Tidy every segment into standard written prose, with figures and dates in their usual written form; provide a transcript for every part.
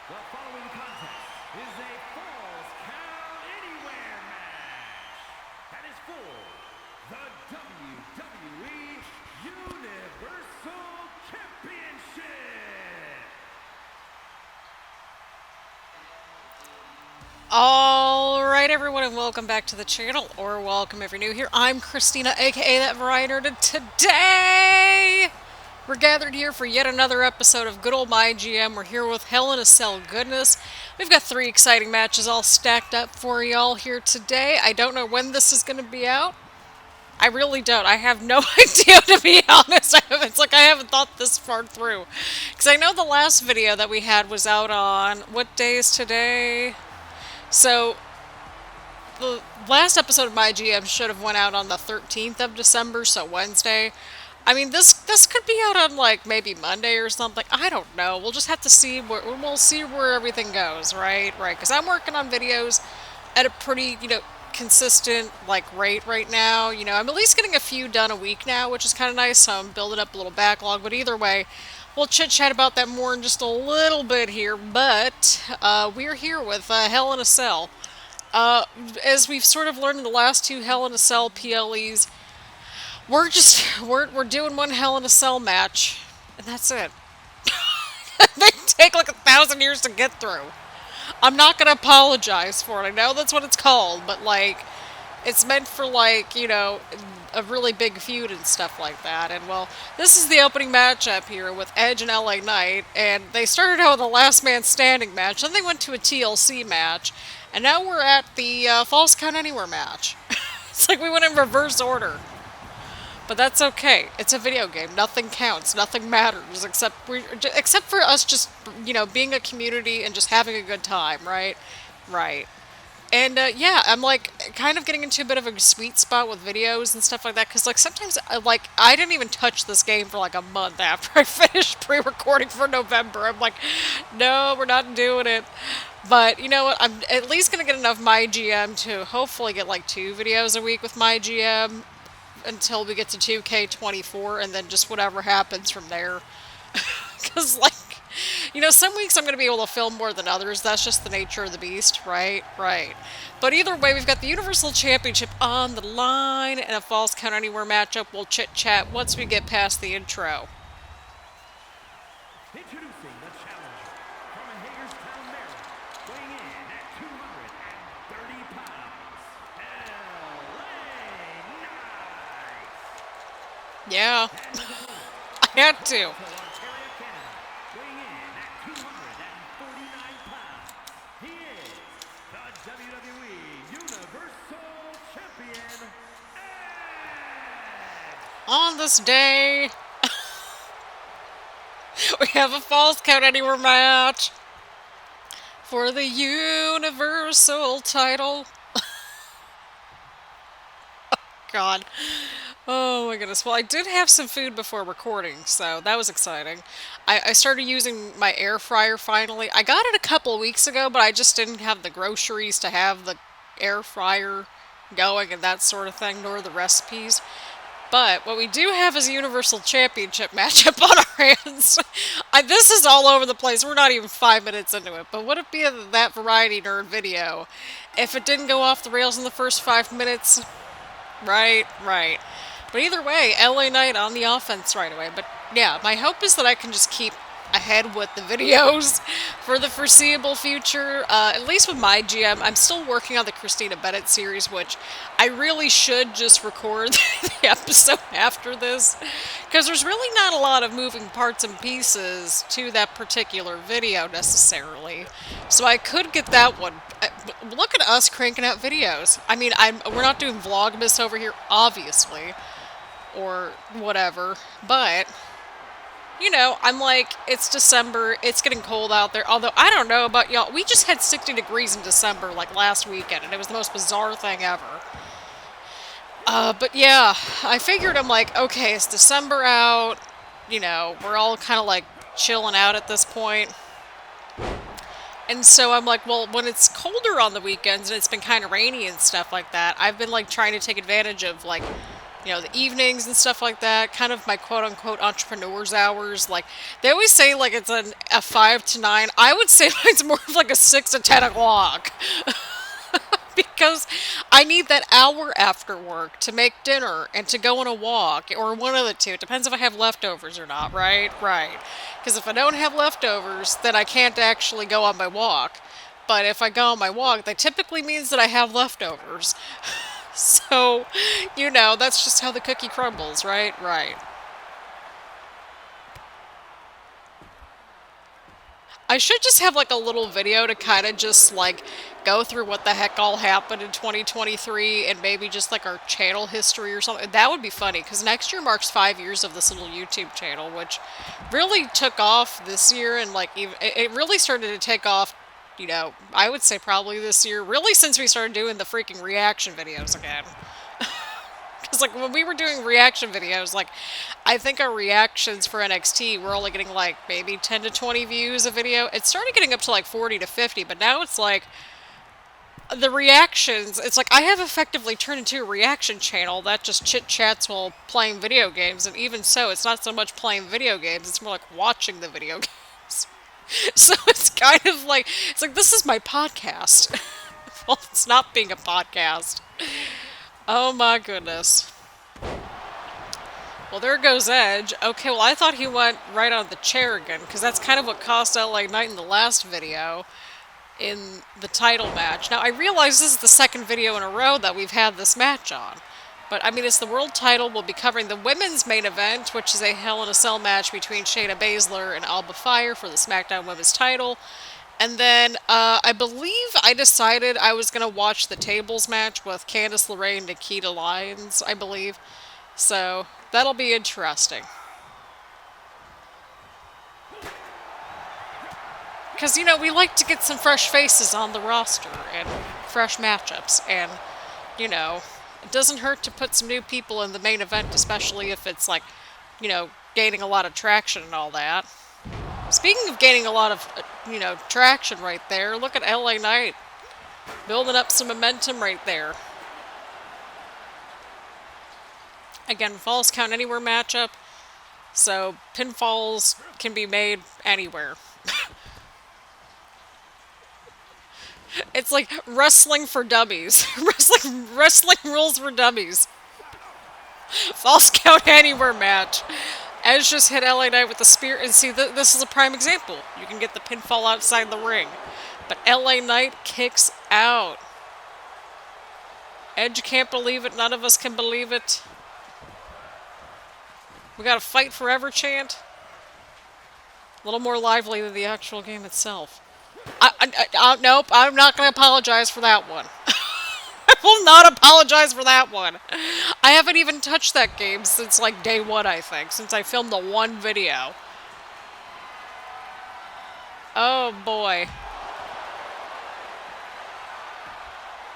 The following contest is a Falls Count Anywhere match that is for the WWE Universal Championship. Alright everyone, and welcome back to the channel, or welcome if you're new here. I'm Christina, aka That Variety Nerd, and today we're gathered here for yet another episode of good old MyGM. We're here with Hell in a Cell Goodness. We've got 3 exciting matches all stacked up for y'all here today. I don't know when this is going to be out. I really don't. I have no idea, to be honest. It's like I haven't thought this far through. Because I know the last video that we had was out on... What day is today? So, the last episode of MyGM should have went out on the 13th of December, so Wednesday. I mean, this could be out on, like, maybe Monday or something. I don't know. We'll just have to see we'll see where everything goes, right? Right, because I'm working on videos at a pretty, consistent, like, rate right now. I'm at least getting a few done a week now, which is kind of nice, so I'm building up a little backlog. But either way, we'll chit-chat about that more in just a little bit here. But we're here with Hell in a Cell. As we've sort of learned in the last 2 Hell in a Cell PLEs, we're doing one Hell in a Cell match, and that's it. They take like 1,000 years to get through. I'm not gonna apologize for it. I know that's what it's called, but like, it's meant for like, a really big feud and stuff like that. And well, this is the opening matchup here with Edge and LA Knight, and they started out with a last man standing match, then they went to a TLC match, and now we're at the Falls Count Anywhere match. It's like we went in reverse order. But that's okay. It's a video game. Nothing counts. Nothing matters except for us just, being a community and just having a good time, right? Right. And, yeah, I'm, like, kind of getting into a bit of a sweet spot with videos and stuff like that, because, like, sometimes, I didn't even touch this game for, like, a month after I finished pre-recording for November. I'm like, no, we're not doing it. But, you know what, I'm at least going to get enough MyGM to hopefully get, like, 2 videos a week with MyGM until we get to 2K23, and then just whatever happens from there. Because, like, some weeks I'm going to be able to film more than others. That's just the nature of the beast, right? Right. But either way, we've got the Universal Championship on the line and a Falls Count Anywhere matchup. We'll chit-chat once we get past the intro. Introducing the challenger from Hagerstown, Maryland, weighing in at 230 pounds, LA Knight. Yeah. I had to. Weighing in at 249 pounds, he is the WWE Universal Champion, Edge. On this day, we have a Falls Count Anywhere match for the Universal title. God. Oh my goodness. Well, I did have some food before recording, so that was exciting. I started using my air fryer finally. I got it a couple of weeks ago, but I just didn't have the groceries to have the air fryer going and that sort of thing, nor the recipes. But what we do have is a Universal Championship matchup on our hands. This is all over the place. We're not even 5 minutes into it. But would it be That Variety Nerd video if it didn't go off the rails in the first 5 minutes? Right, right. But either way, LA Knight on the offense right away. But yeah, my hope is that I can just keep ahead with the videos for the foreseeable future. At least with MyGM, I'm still working on the Christina Bennett series, which I really should just record the episode after this, because there's really not a lot of moving parts and pieces to that particular video necessarily. So I could get that one. Look at us cranking out videos. I mean, we're not doing Vlogmas over here, obviously, or whatever, but I'm like, it's December, it's getting cold out there, although I don't know about y'all, we just had 60 degrees in December, like, last weekend, and it was the most bizarre thing ever. But yeah, I figured, I'm like, okay, it's December out, we're all kind of, like, chilling out at this point. And so I'm like, well, when it's colder on the weekends and it's been kind of rainy and stuff like that, I've been, like, trying to take advantage of, like, you know, the evenings and stuff like that, kind of my quote-unquote entrepreneur's hours. Like, they always say, like, it's a 5 to 9. I would say it's more of like a 6 to 10 o'clock. Because I need that hour after work to make dinner and to go on a walk, or one of the two. It depends if I have leftovers or not, right? Right. Because if I don't have leftovers, then I can't actually go on my walk. But if I go on my walk, that typically means that I have leftovers. So, you know, that's just how the cookie crumbles, right? Right. I should just have like a little video to kind of just like go through what the heck all happened in 2023 and maybe just like our channel history or something. That would be funny because next year marks 5 years of this little YouTube channel, which really took off this year, and like even it really started to take off, you know, I would say probably this year, really since we started doing the freaking reaction videos again. Because, like, when we were doing reaction videos, like, I think our reactions for NXT were only getting, like, maybe 10 to 20 views a video. It started getting up to, like, 40 to 50, but now it's, like, the reactions, it's like I have effectively turned into a reaction channel that just chit-chats while playing video games, and even so, it's not so much playing video games, it's more like watching the video games. So it's kind of like, it's like, this is my podcast. Well, it's not being a podcast. Oh my goodness. Well, there goes Edge. Okay, well, I thought he went right on the chair again, because that's kind of what cost LA Knight in the last video in the title match. Now, I realize this is the second video in a row that we've had this match on. But, I mean, it's the world title. We'll be covering the women's main event, which is a Hell in a Cell match between Shayna Baszler and Alba Fyre for the Smackdown women's title. And then, I believe I decided I was going to watch the tables match with Candice, LeRae, and Nikkita Lyons, I believe. So, that'll be interesting. Because, you know, we like to get some fresh faces on the roster and fresh matchups. And, you know, it doesn't hurt to put some new people in the main event, especially if it's, like, you know, gaining a lot of traction and all that. Speaking of gaining a lot of, you know, traction right there, look at LA Knight building up some momentum right there. Again, Falls Count Anywhere matchup, so pinfalls can be made anywhere. It's like wrestling for dummies. wrestling rules for dummies. Falls Count Anywhere match. Edge just hit LA Knight with the spear, and see, this is a prime example. You can get the pinfall outside the ring. But LA Knight kicks out. Edge can't believe it. None of us can believe it. We got a fight forever chant. A little more lively than the actual game itself. Nope, I'm not going to apologize for that one. I will not apologize for that one. I haven't even touched that game since, like, day one, I think. Since I filmed the one video. Oh, boy.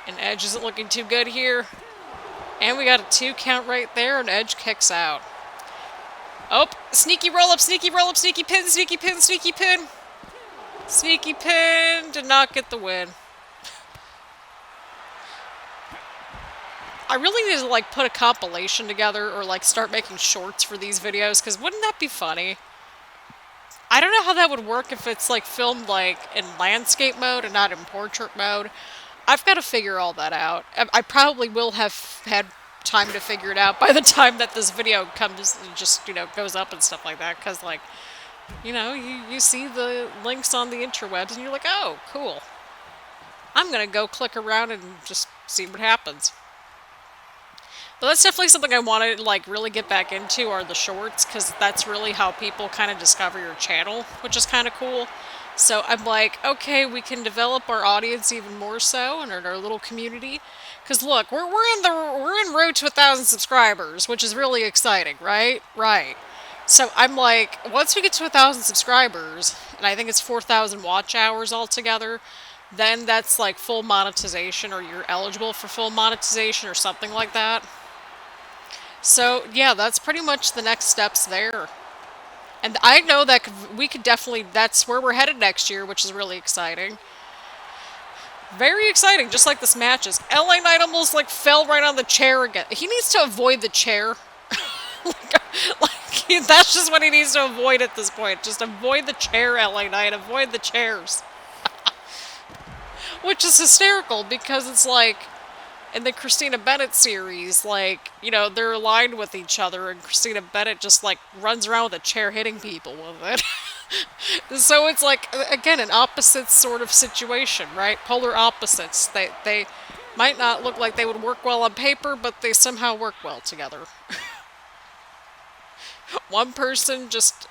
And Edge isn't looking too good here. And we got a 2 count right there, and Edge kicks out. Oh, sneaky roll-up, sneaky roll-up, sneaky pin, sneaky pin, sneaky pin. Sneaky pin did not get the win. I really need to, like, put a compilation together or, like, start making shorts for these videos, because wouldn't that be funny? I don't know how that would work if it's, like, filmed, like, in landscape mode and not in portrait mode. I've got to figure all that out. I probably will have had time to figure it out by the time that this video comes and just, you know, goes up and stuff like that, because, like, you know, you see the links on the interwebs and you're like, oh, cool. I'm going to go click around and just see what happens. But that's definitely something I want to, like, really get back into, are the shorts, because that's really how people kind of discover your channel, which is kind of cool. So I'm like, okay, we can develop our audience even more so, and our little community. Because look, we're in road to 1,000 subscribers, which is really exciting, right? Right. So I'm like, once we get to 1,000 subscribers, and I think it's 4,000 watch hours altogether, then that's like full monetization, or you're eligible for full monetization or something like that. So yeah, that's pretty much the next steps there. And I know that we could definitely, that's where we're headed next year, which is really exciting. Very exciting, just like this matches. LA Knight almost like fell right on the chair again. He needs to avoid the chair. That's just what he needs to avoid at this point. Just avoid the chair, LA Knight. Avoid the chairs. Which is hysterical because it's like, in the Christina Bennett series, like, you know, they're aligned with each other and Christina Bennett just like runs around with a chair hitting people with it. So it's like, again, an opposite sort of situation, right? Polar opposites. They might not look like they would work well on paper, but they somehow work well together. One person just,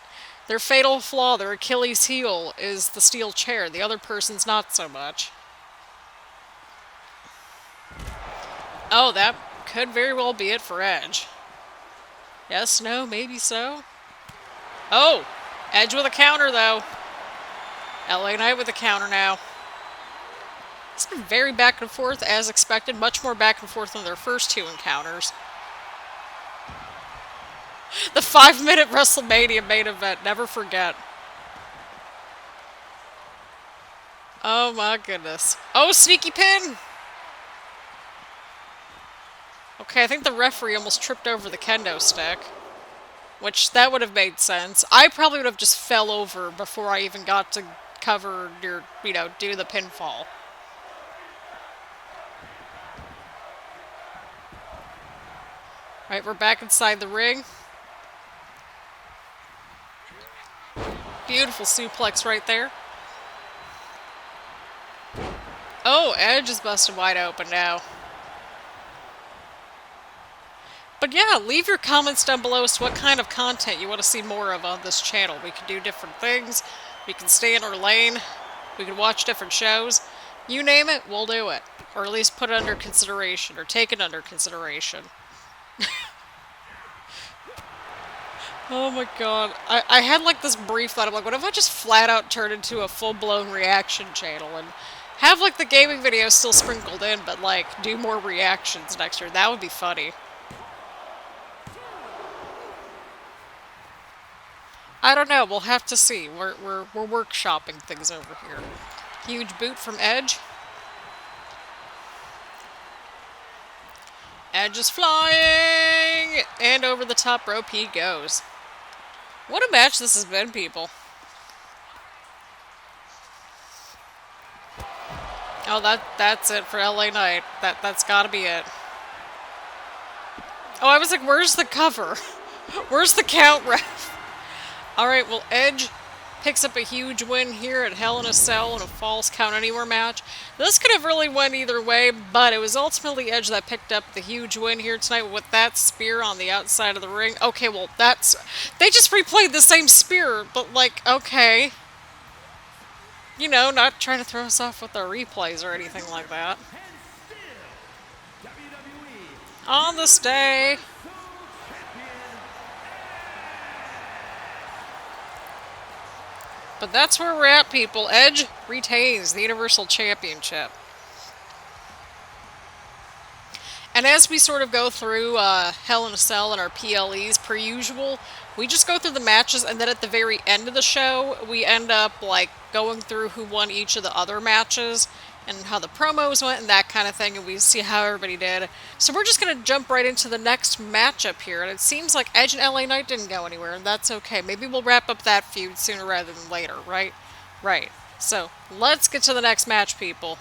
their fatal flaw, their Achilles heel is the steel chair. The other person's not so much. Oh, that could very well be it for Edge. Yes, no, maybe so. Oh, Edge with a counter, though. LA Knight with a counter now. It's been very back and forth, as expected. Much more back and forth than their first two encounters. The 5-minute WrestleMania main event, never forget. Oh my goodness. Oh, sneaky pin! Okay, I think the referee almost tripped over the kendo stick. Which, that would have made sense. I probably would have just fell over before I even got to cover your, you know, do the pinfall. Right, we're back inside the ring. Beautiful suplex right there. Oh, Edge is busted wide open now. But yeah, leave your comments down below as to what kind of content you want to see more of on this channel. We can do different things. We can stay in our lane. We can watch different shows. You name it, we'll do it. Or at least put it under consideration, or take it under consideration. Oh my god. I had like this brief thought of like, what if I just flat out turned into a full-blown reaction channel and have like the gaming videos still sprinkled in, but like do more reactions next year? That would be funny. I don't know. We'll have to see. We're workshopping things over here. Huge boot from Edge. Edge is flying! And over the top rope he goes. What a match this has been, people. Oh, that's it for LA Knight. That's gotta be it. Oh, I was like, where's the cover? Where's the count, ref? Alright, well, Edge picks up a huge win here at Hell in a Cell in a Falls Count Anywhere match. This could have really went either way, but it was ultimately Edge that picked up the huge win here tonight with that spear on the outside of the ring. Okay, well, that's... They just replayed the same spear, but, like, okay. You know, not trying to throw us off with our replays or anything like that. On this day... But that's where we're at, people. Edge retains the Universal Championship. And as we sort of go through Hell in a Cell and our PLEs per usual, we just go through the matches, and then at the very end of the show, we end up like going through who won each of the other matches and how the promos went and that kind of thing, and we see how everybody did. So we're just going to jump right into the next matchup here, and it seems like Edge and LA Knight didn't go anywhere, and that's okay. Maybe we'll wrap up that feud sooner rather than later, right? Right. So, let's get to the next match, people.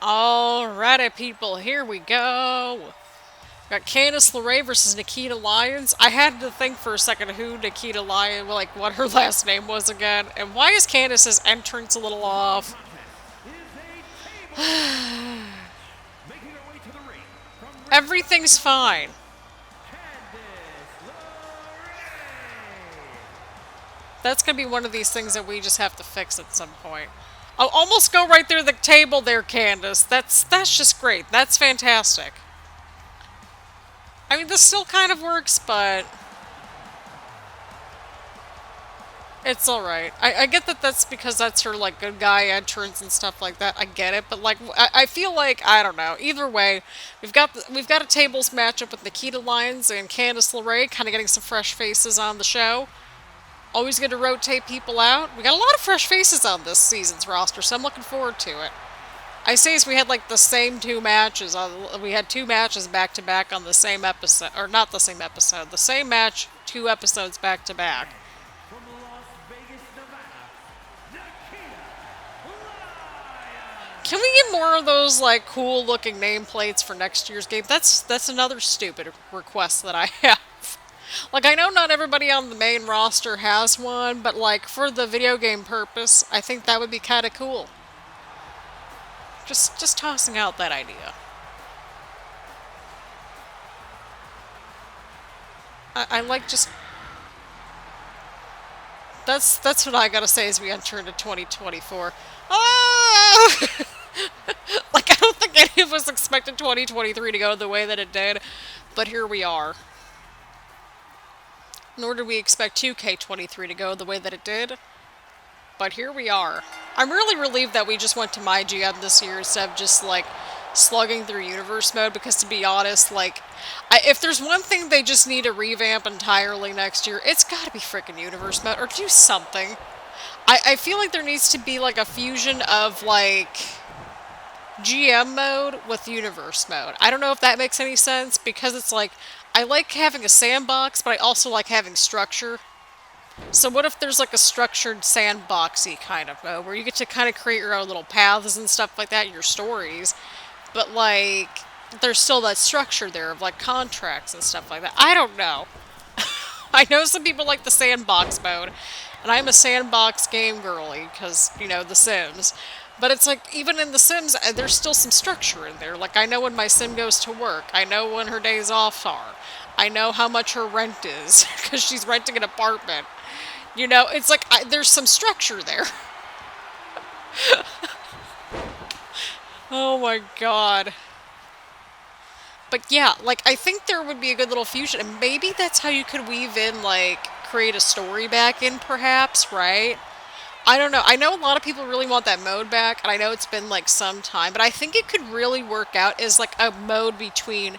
Alrighty, people, here we go. Got Candice LeRae versus Nikkita Lyons. I had to think for a second who Nikkita Lyons, like what her last name was again, and why is Candice's entrance a little off? Everything's fine. That's gonna be one of these things that we just have to fix at some point. I'll almost go right through the table there, Candice. That's just great. That's fantastic. I mean, this still kind of works, but it's alright. I get that that's because that's her, like, good guy entrance and stuff like that. I get it, but, like, I feel like, I don't know. Either way, we've got a tables matchup with Nikkita Lyons and Candice LeRae, kind of getting some fresh faces on the show. Always good to rotate people out. We got a lot of fresh faces on this season's roster, so I'm looking forward to it. I say is we had like the same two matches. We had two matches back to back on the same episode, or not the same episode, the same match, two episodes back to back. From Las Vegas, Nevada, Nikkita, Lyons. Can we get more of those like cool looking nameplates for next year's game? That's another stupid request that I have. Like, I know not everybody on the main roster has one, but like for the video game purpose, I think that would be kind of cool. Just tossing out that idea. I like just... That's what I gotta say as we enter into 2024. Oh! Like, I don't think any of us expected 2023 to go the way that it did, but here we are. Nor did we expect 2K23 to go the way that it did, but here we are. I'm really relieved that we just went to MyGM this year instead of just, like, slugging through Universe Mode, because to be honest, like, if there's one thing they just need to revamp entirely next year, it's gotta be frickin' Universe Mode, or do something. I feel like there needs to be, like, a fusion of, like, GM mode with Universe Mode. I don't know if that makes any sense, because it's like, I like having a sandbox, but I also like having structure. So what if there's like a structured sandboxy kind of mode where you get to kind of create your own little paths and stuff like that, your stories, but like there's still that structure there of like contracts and stuff like that. I don't know. I know some people like the sandbox mode, and I'm a sandbox game girly because, you know, The Sims. But it's like, even in The Sims, there's still some structure in there. Like, I know when my sim goes to work. I know when her days off are. I know how much her rent is because she's renting an apartment. You know, it's like, there's some structure there. Oh my god. But yeah, like, I think there would be a good little fusion, and maybe that's how you could weave in, like, create a story back in, perhaps, right? I don't know. I know a lot of people really want that mode back, and I know it's been, like, some time, but I think it could really work out as, like, a mode between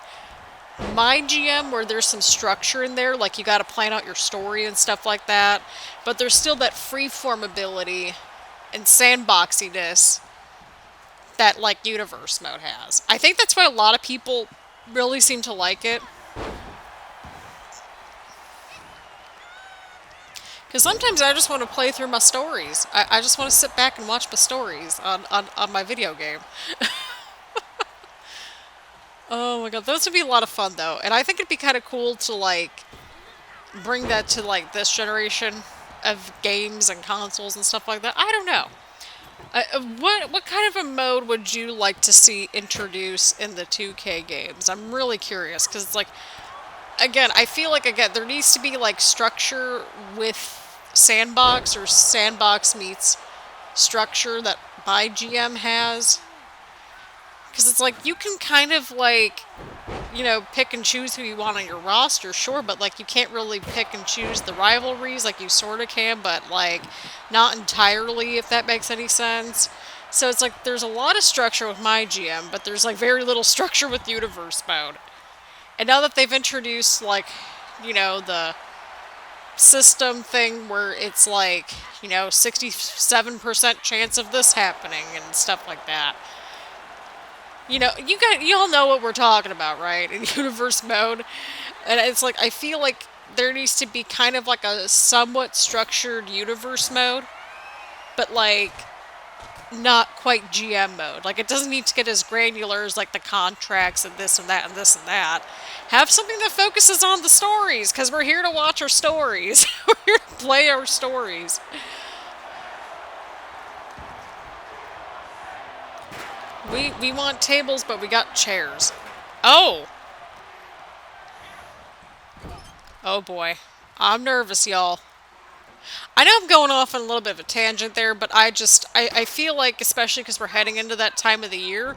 MyGM, where there's some structure in there, like, you gotta plan out your story and stuff like that, but there's still that freeform ability and sandboxiness that, like, Universe Mode has. I think that's why a lot of people really seem to like it. Because sometimes I just want to play through my stories. I just want to sit back and watch my stories on my video game. Oh my god, those would be a lot of fun though. And I think it'd be kind of cool to like bring that to like this generation of games and consoles and stuff like that. I don't know. What kind of a mode would you like to see introduced in the 2K games? I'm really curious, because it's like, again, I feel like, again, there needs to be, like, structure with sandbox, or sandbox meets structure that MyGM has. Because it's like, you can kind of, like, you know, pick and choose who you want on your roster, sure, but, like, you can't really pick and choose the rivalries, like, you sort of can, but, like, not entirely, if that makes any sense. So it's like, there's a lot of structure with MyGM, but there's, like, very little structure with Universe Mode. And now that they've introduced, like, you know, the system thing where it's like, you know, 67% chance of this happening and stuff like that. You know, you all know what we're talking about, right? In Universe Mode. And it's like, I feel like there needs to be kind of like a somewhat structured Universe Mode, but like not quite GM mode. Like, it doesn't need to get as granular as like the contracts and this and that and this and that. Have something that focuses on the stories, because we're here to watch our stories. We're here to play our stories. We want tables, but we got chairs. Oh! Oh boy. I'm nervous, y'all. I know I'm going off on a little bit of a tangent there, but I feel like, especially because we're heading into that time of the year,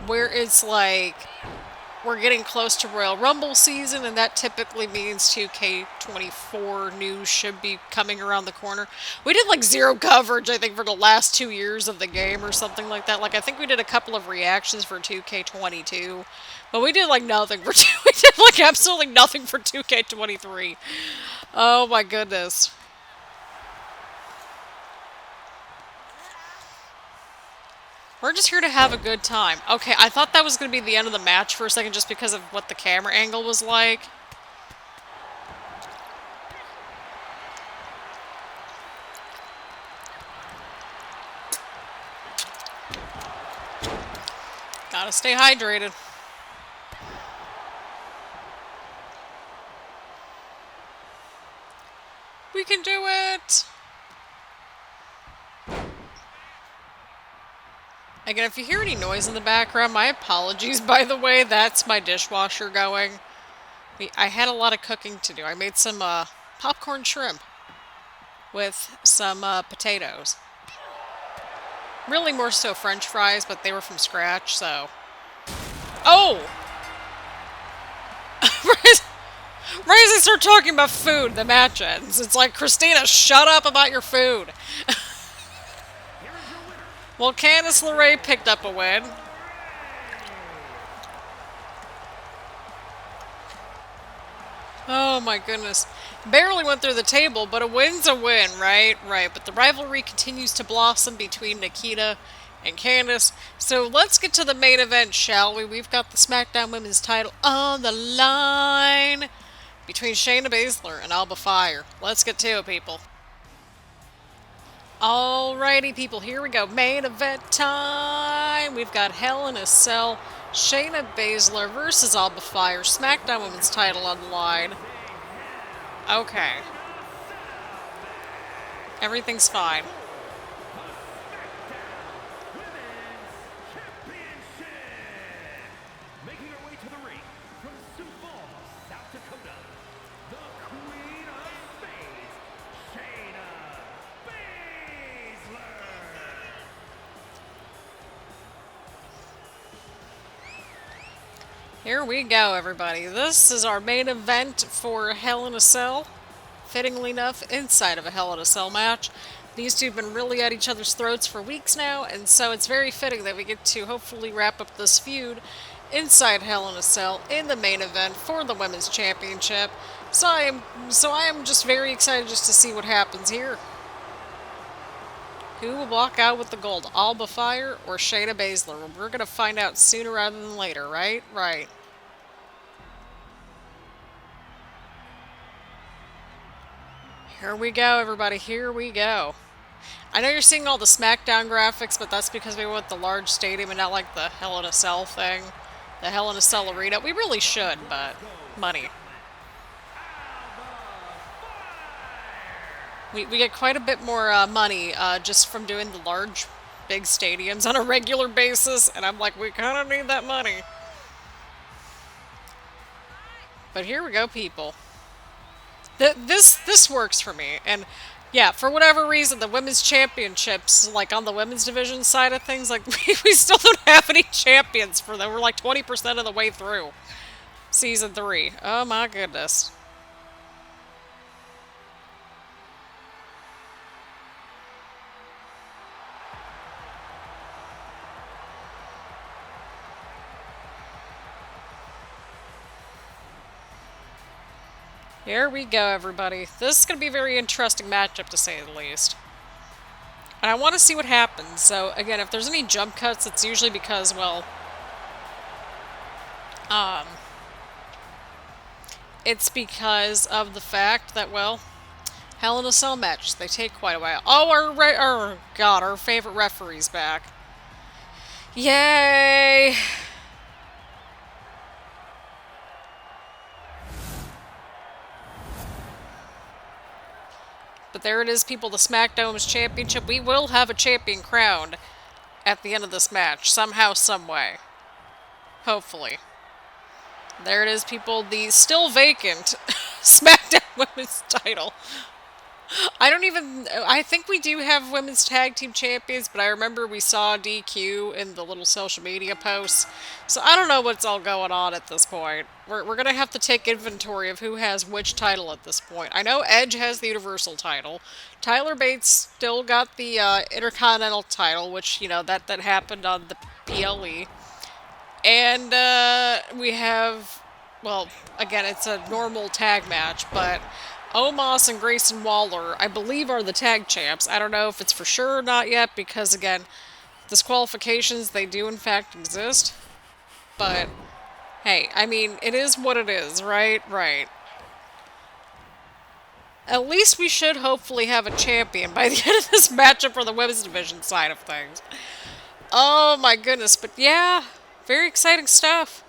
where it's like, we're getting close to Royal Rumble season, and that typically means 2K24 news should be coming around the corner. We did like zero coverage, I think, for the last 2 years of the game or something like that. Like, I think we did a couple of reactions for 2K22, but we did like nothing for we did like absolutely nothing for 2K23. Oh my goodness. We're just here to have a good time. Okay, I thought that was going to be the end of the match for a second just because of what the camera angle was like. Gotta stay hydrated. We can do it! Again, if you hear any noise in the background, my apologies, by the way. That's my dishwasher going. I had a lot of cooking to do. I made some popcorn shrimp with some potatoes. Really more so French fries, but they were from scratch, so... Oh! Right as I start talking about food, the match ends. It's like, Christina, shut up about your food. Well, Candice LeRae picked up a win. Oh my goodness. Barely went through the table, but a win's a win, right? Right, but the rivalry continues to blossom between Nikkita and Candice. So let's get to the main event, shall we? We've got the Smackdown Women's title on the line between Shayna Baszler and Alba Fyre. Let's get to it, people. Alrighty, people, here we go. Main event time. We've got Hell in a Cell. Shayna Baszler versus Alba Fyre. Smackdown Women's title on the line. Okay. Everything's fine. Making her way to the ring from Sioux Falls, South Dakota, the Queen of Spades, Shayna Baszler. Here we go, everybody. This is our main event for Hell in a Cell. Fittingly enough, inside of a Hell in a Cell match. These two have been really at each other's throats for weeks now, and so it's very fitting that we get to hopefully wrap up this feud inside Hell in a Cell in the main event for the Women's Championship. So I am just very excited just to see what happens here. Who will walk out with the gold, Alba Fyre or Shayna Baszler? We're going to find out sooner rather than later, right? Right. Here we go, everybody. Here we go. I know you're seeing all the Smackdown graphics, but that's because we went the large stadium and not like the Hell in a Cell thing. The Hell in a Cell arena. We really should, but money. We get quite a bit more money just from doing the large, big stadiums on a regular basis, and I'm like, we kind of need that money. But here we go, people. This works for me, and yeah, for whatever reason, the women's championships, like on the women's division side of things, like we still don't have any champions for them. We're like 20% of the way through season 3. Oh my goodness. Here we go, everybody. This is going to be a very interesting matchup, to say the least. And I want to see what happens. So, again, if there's any jump cuts, it's usually because, well... it's because of the fact that, well... Hell in a Cell matches, they take quite a while. Oh, our favorite referee's back. Yay! But there it is, people, the Smackdown Women's Championship. We will have a champion crowned at the end of this match, somehow, someway. Hopefully. There it is, people, the still vacant Smackdown Women's title. I think we do have women's tag team champions, but I remember we saw DQ in the little social media posts. So I don't know what's all going on at this point. We're going to have to take inventory of who has which title at this point. I know Edge has the Universal title. Tyler Bates still got the Intercontinental title, which, you know, that happened on the PLE. And we have, well, again, it's a normal tag match, but Omos and Grayson Waller, I believe, are the tag champs. I don't know if it's for sure or not yet, because, again, disqualifications, they do in fact exist. But, hey, I mean, it is what it is, right? Right. At least we should hopefully have a champion by the end of this matchup for the women's division side of things. Oh my goodness, but yeah, very exciting stuff.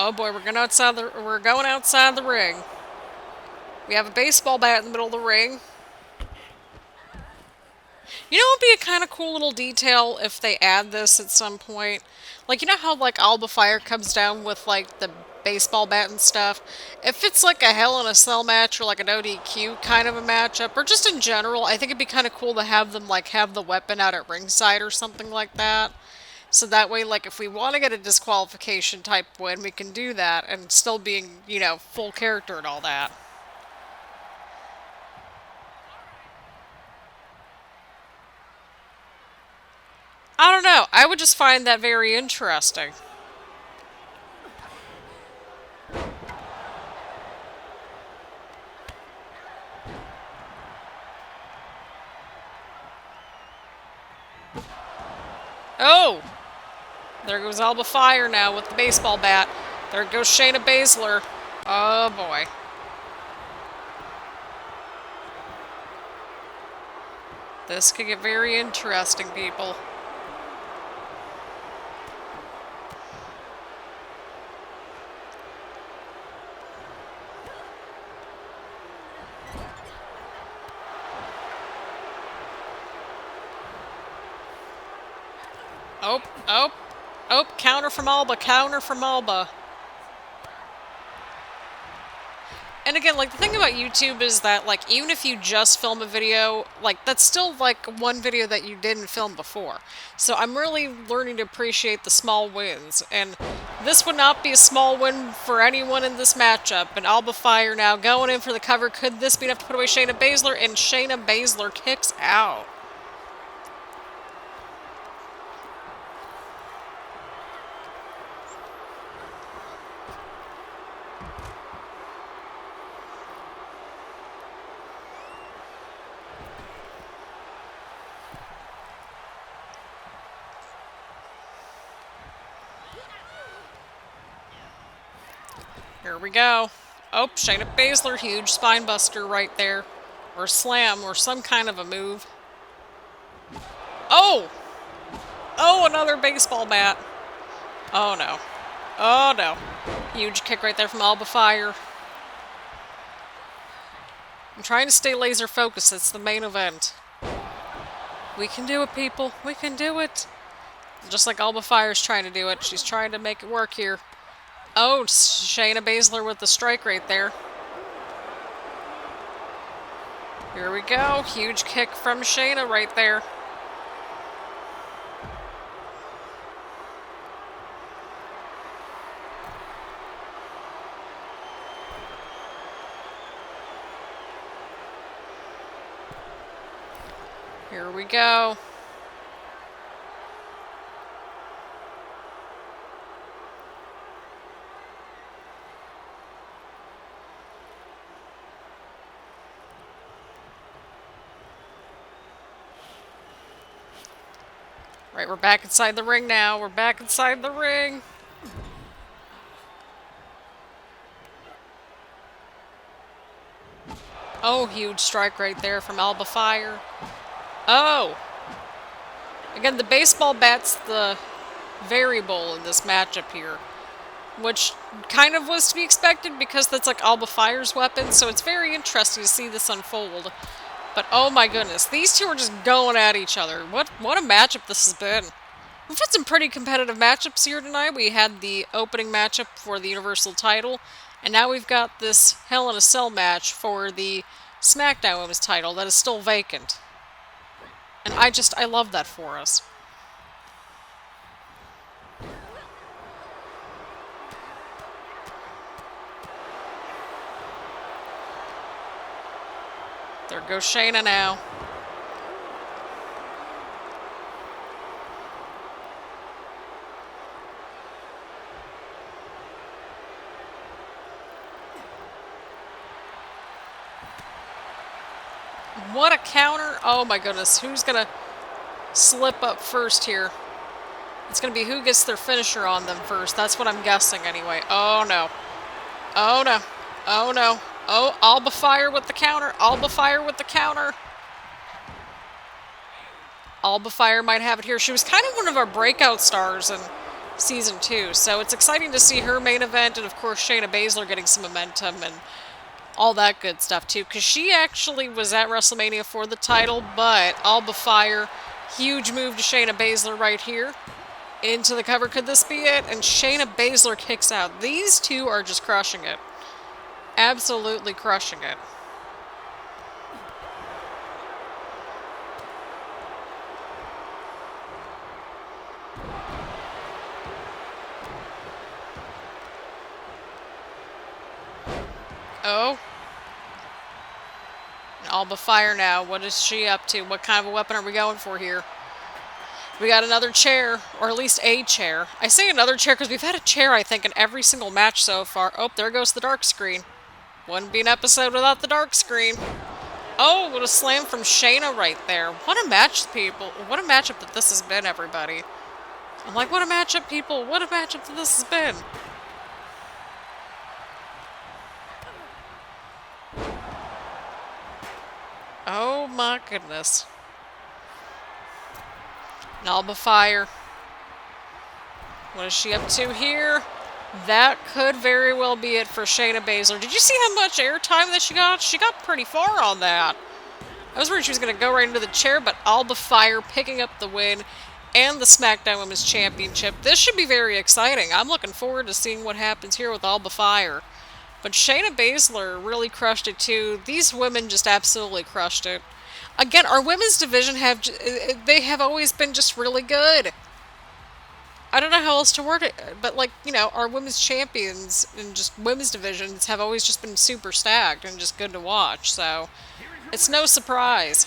Oh boy, we're going outside the ring. We have a baseball bat in the middle of the ring. You know what would be a kind of cool little detail if they add this at some point? Like, you know how, like, Alba Fyre comes down with, like, the baseball bat and stuff? If it's, like, a Hell in a Cell match or, like, an ODQ kind of a matchup, or just in general, I think it'd be kind of cool to have them, like, have the weapon out at ringside or something like that. So that way, like, if we want to get a disqualification type win, we can do that and still being, you know, full character and all that. I don't know. I would just find that very interesting. Oh! There goes Alba Fyre now with the baseball bat. There goes Shayna Baszler. Oh boy. This could get very interesting, people. Oh, oh, oh, counter from Alba, counter from Alba. And again, like, the thing about YouTube is that, like, even if you just film a video, like, that's still, like, one video that you didn't film before. So I'm really learning to appreciate the small wins. And this would not be a small win for anyone in this matchup. And Alba Fyre now going in for the cover. Could this be enough to put away Shayna Baszler? And Shayna Baszler kicks out. Here we go. Oh, Shayna Baszler, huge spine buster right there. Or slam, or some kind of a move. Oh! Oh, another baseball bat. Oh no. Oh no. Huge kick right there from Alba Fyre. I'm trying to stay laser focused. It's the main event. We can do it, people. We can do it. Just like Alba Fyre's trying to do it. She's trying to make it work here. Oh, Shayna Baszler with the strike right there. Here we go. Huge kick from Shayna right there. Here we go. Right, we're back inside the ring now. We're back inside the ring. Oh, huge strike right there from Alba Fyre. Oh! Again, the baseball bat's the variable in this matchup here. Which kind of was to be expected because that's like Alba Fyre's weapon, so it's very interesting to see this unfold. But oh my goodness, these two are just going at each other. What a matchup this has been. We've had some pretty competitive matchups here tonight. We had the opening matchup for the Universal title, and now we've got this Hell in a Cell match for the Smackdown Women's title that is still vacant. And I love that for us. There goes Shayna now. What a counter. Oh my goodness. Who's going to slip up first here? It's going to be who gets their finisher on them first. That's what I'm guessing anyway. Oh no. Oh no. Oh no. Oh, Alba Fyre with the counter. Alba Fyre with the counter. Alba Fyre might have it here. She was kind of one of our breakout stars in Season 2. So it's exciting to see her main event. And of course Shayna Baszler getting some momentum and all that good stuff too, because she actually was at WrestleMania for the title, but Alba Fyre, huge move to Shayna Baszler right here. Into the cover, could this be it? And Shayna Baszler kicks out. These two are just crushing it. Absolutely crushing it. Oh. Alba Fyre now. What is she up to? What kind of a weapon are we going for here? We got another chair, or at least a chair. I say another chair because we've had a chair, I think, in every single match so far. Oh, there goes the dark screen. Wouldn't be an episode without the dark screen. Oh, what a slam from Shayna right there. What a match, people. What a matchup that this has been, everybody. I'm like, what a matchup, people. What a matchup that this has been. Oh my goodness. Alba Fyre. What is she up to here? That could very well be it for Shayna Baszler. Did you see how much airtime that she got? She got pretty far on that. I was worried she was going to go right into the chair, but Alba Fyre picking up the win and the Smackdown Women's Championship. This should be very exciting. I'm looking forward to seeing what happens here with Alba Fyre. But Shayna Baszler really crushed it too. These women just absolutely crushed it. Again, our women's division they have always been just really good. I don't know how else to word it, but like, you know, our women's champions and just women's divisions have always just been super stacked and just good to watch. So it's no surprise.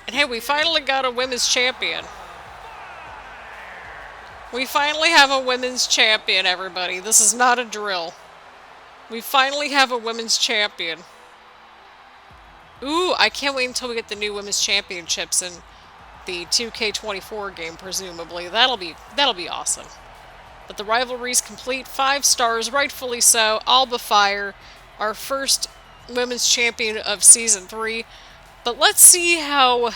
And hey, we finally got a women's champion. We finally have a women's champion, everybody. This is not a drill. We finally have a women's champion. Ooh, I can't wait until we get the new women's championships in the 2K24 game, presumably. That'll be awesome. But the rivalry's complete. 5 stars, rightfully so. Alba Fyre, our first women's champion of Season 3. But let's see how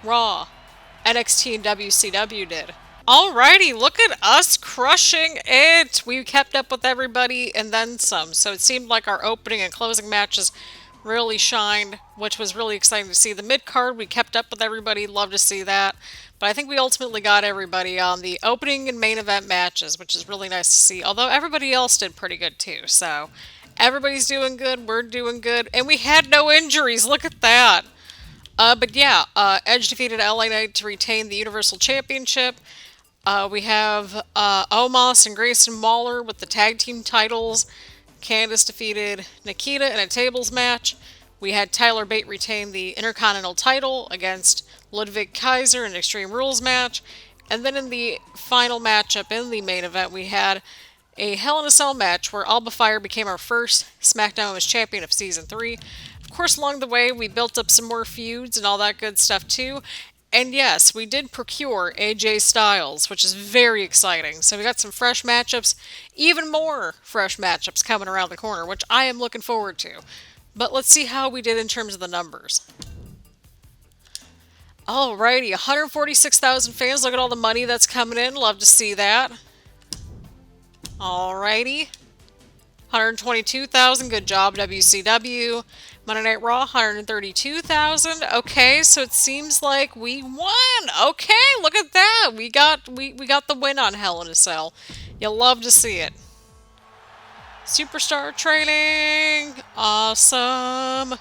Raw, NXT, and WCW did. Alrighty, look at us crushing it! We kept up with everybody and then some. So it seemed like our opening and closing matches really shined, which was really exciting to see. The mid-card, we kept up with everybody. Love to see that. But I think we ultimately got everybody on the opening and main event matches, which is really nice to see. Although everybody else did pretty good too. So everybody's doing good. We're doing good. And we had no injuries. Look at that. But yeah, Edge defeated LA Knight to retain the Universal Championship. We have Omos and Grayson Waller with the tag team titles. Candice defeated Nikkita in a tables match. We had Tyler Bate retain the Intercontinental title against Ludwig Kaiser in an Extreme Rules match. And then in the final matchup in the main event, we had a Hell in a Cell match where Alba Fyre became our first Smackdown Women's Champion of Season 3. Of course, along the way, we built up some more feuds and all that good stuff too. And yes, we did procure AJ Styles, which is very exciting. So we got some fresh matchups, even more fresh matchups coming around the corner, which I am looking forward to. But let's see how we did in terms of the numbers. Alrighty, 146,000 fans. Look at all the money that's coming in. Love to see that. Alrighty. 122,000. Good job, WCW. Monday Night Raw, 132,000. Okay, so it seems like we won. Okay, look at that. We got the win on Hell in a Cell. You'll love to see it. Superstar training. Awesome.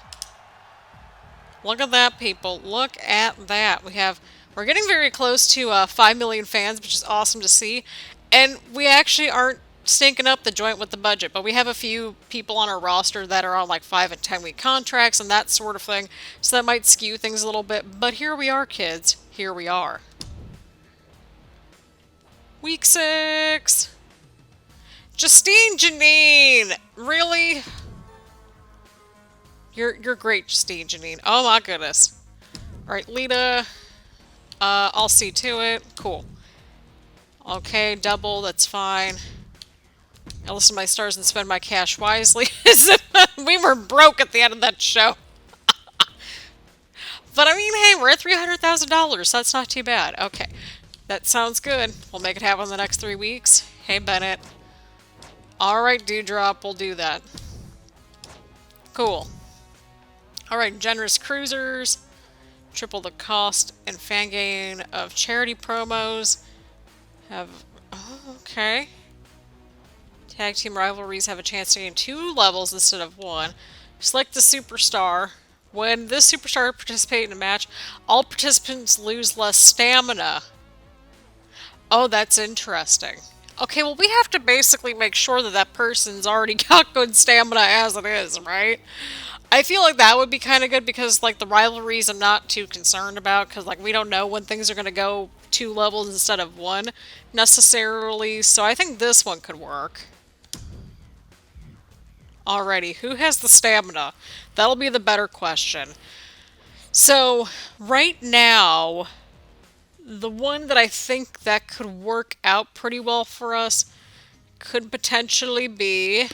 Look at that, people. Look at that. We're getting very close to 5 million fans, which is awesome to see. And we actually aren't stinking up the joint with the budget, but we have a few people on our roster that are on like 5 and 10 week contracts and that sort of thing, so that might skew things a little bit. But here we are, kids. Here we are. Week 6. Justine, Janine, really? You're great, Justine, Janine. Oh my goodness. All right, Lita. I'll see to it. Cool. Okay, double. That's fine. I'll listen to my stars and spend my cash wisely. We were broke at the end of that show. But I mean, hey, we're at $300,000. That's not too bad. Okay, that sounds good. We'll make it happen in the next 3 weeks. Hey, Bennett. All right, Dewdrop, we'll do that. Cool. All right, generous cruisers. Triple the cost and fan gain of charity promos. Okay. Tag team rivalries have a chance to gain 2 levels instead of 1. Select the superstar. When this superstar participates in a match, all participants lose less stamina. Oh, that's interesting. Okay, well, we have to basically make sure that that person's already got good stamina as it is, right? I feel like that would be kind of good because, like, the rivalries I'm not too concerned about because, like, we don't know when things are going to go 2 levels instead of 1 necessarily. So I think this one could work. Alrighty, who has the stamina? That'll be the better question. So, right now, the one that I think that could work out pretty well for us could potentially be...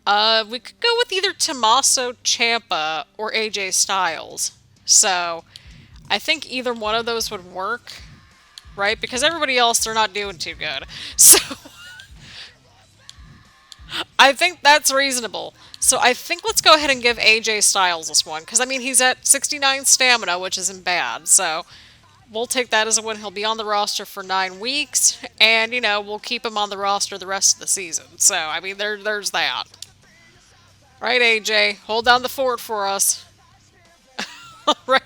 we could go with either Tommaso Ciampa or AJ Styles. So, I think either one of those would work, right? Because everybody else, they're not doing too good. So... I think that's reasonable. So I think let's go ahead and give AJ Styles this one. Because, I mean, he's at 69 stamina, which isn't bad. So we'll take that as a win. He'll be on the roster for 9 weeks. And, you know, we'll keep him on the roster the rest of the season. So, I mean, there's that. Right, AJ? Hold down the fort for us. Alright.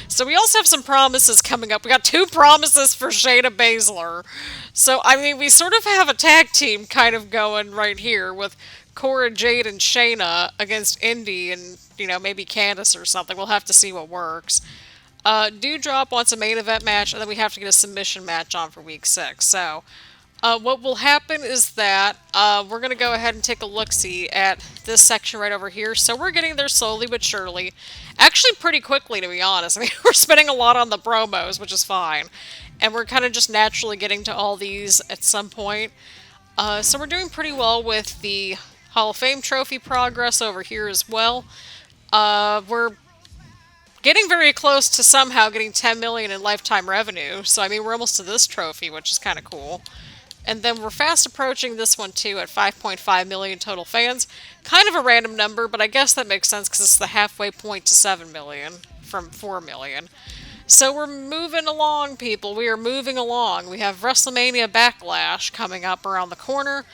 So we also have some promises coming up. We got 2 promises for Shayna Baszler. So, I mean, we sort of have a tag team kind of going right here with Cora, Jade, and Shayna against Indy and, you know, maybe Candice or something. We'll have to see what works. Dewdrop wants a main event match, and then we have to get a submission match on for week 6. So, what will happen is that we're going to go ahead and take a look-see at this section right over here. So we're getting there slowly but surely. Actually pretty quickly, to be honest. I mean, we're spending a lot on the promos, which is fine. And we're kind of just naturally getting to all these at some point. So we're doing pretty well with the Hall of Fame trophy progress over here as well. We're getting very close to somehow getting 10 million in lifetime revenue. So, I mean, we're almost to this trophy, which is kind of cool. And then we're fast approaching this one, too, at 5.5 million total fans. Kind of a random number, but I guess that makes sense because it's the halfway point to 7 million from 4 million. So we're moving along, people. We are moving along. We have WrestleMania Backlash coming up around the corner.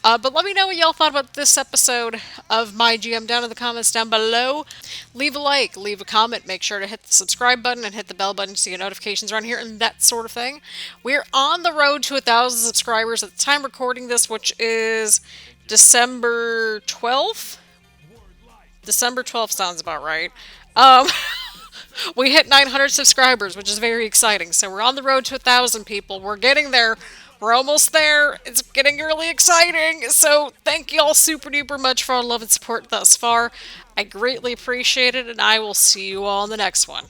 But let me know what y'all thought about this episode of MyGM down in the comments down below. Leave a like, leave a comment, make sure to hit the subscribe button and hit the bell button to get notifications around here and that sort of thing. We're on the road to 1,000 subscribers at the time recording this, which is December 12th? December 12th sounds about right. We hit 900 subscribers, which is very exciting. So we're on the road to 1,000 people. We're getting there. We're almost there. It's getting really exciting. So thank you all super duper much for all the love and support thus far. I greatly appreciate it, and I will see you all in the next one.